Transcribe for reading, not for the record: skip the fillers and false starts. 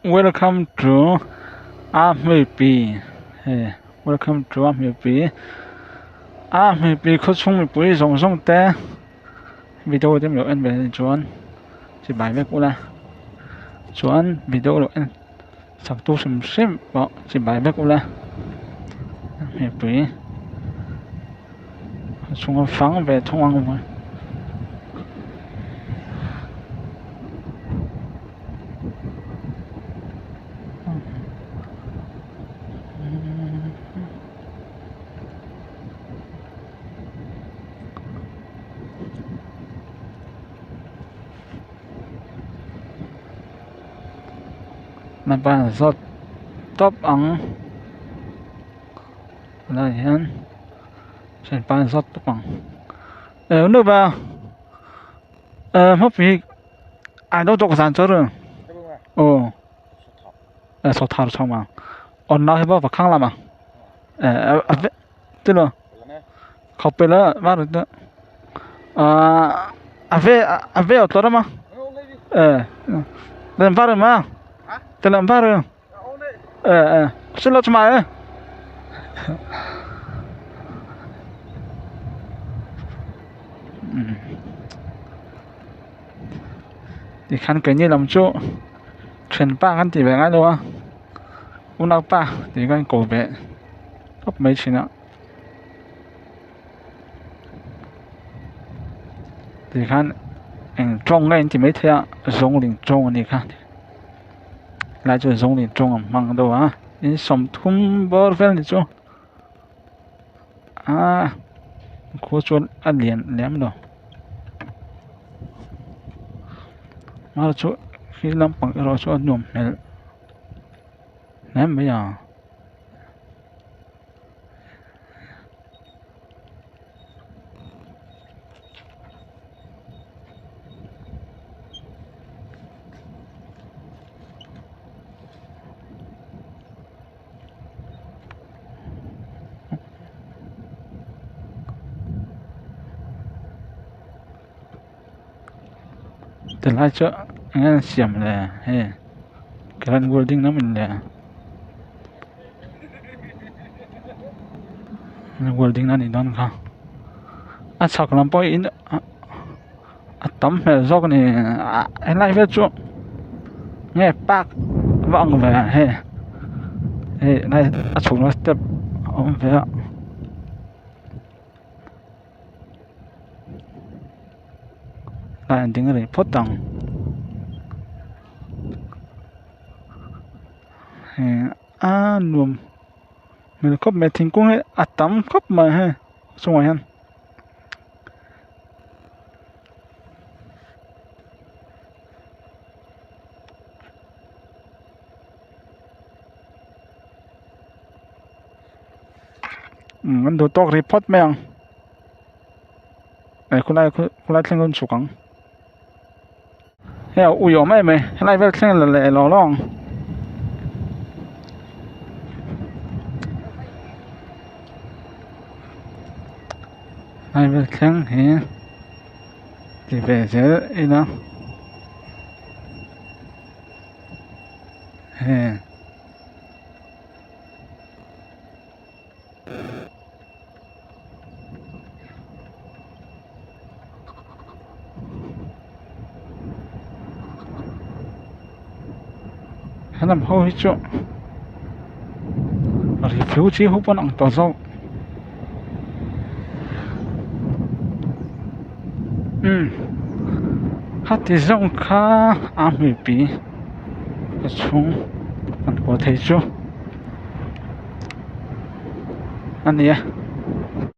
Welcome to Army Hey, welcome to Army Army có chung mình bùi rong rong té video tìm hiểu anh về chuan chỉ bài viết của là chuan video rồi anh sắp tu sim sim bỏ chỉ bài viết của là Army chung phẳng về thông ăn mà mà bạn rất top ăn là hiện trên bạn rất top ăn nữa ba hấp vị ai đâu đọc sản rồi số thảo xong mà on nào hết vào khang làm à tức là học về là bắt được về ở đó mà làm phát mà tự làm phát rồi xin lỗi mà thì khăn cái như làm chỗ chuyển ba khăn thì về ngay luôn á uống nào ba thì cái cổ về gấp mấy chuyện nữa thì khăn trong ngay thì mấy thế giống liền trong này khăn lại cho giống liền trong mang đâu á đi sống thum bờ ven đi chỗ cố cho ăn liền lém đâu mà chỗ khi làm bằng rồi chỗ nhổm lém bây giờ từ lại chỗ anh xiêm là hey cái lần wording nó mình là wording nó thì đón không sao cái làm bôi in tấm về do cái này anh lại viết chỗ nghe bác vọng về hey hey này chúng nó step ông về lại tiếng này phốt tầng nuông mình có mấy thằng cũng ấy tắm khóc mà ha xong rồi anhมันดูตอกรีพอร์ตไหมอ่ะคุณไล่เส้นคนสุกังเฮ้ยอุ้ยไม่ไล่เส้นเลยหล่อล่องไล่เส้นเฮ้ยที่เป็นเสืออีนะเฮ้ยhắn làm hôi chỗ thì phiếu chí hút bọn ông tỏ rau hát thì rong khá Army cái chúng anh có thấy chưa anh nhỉ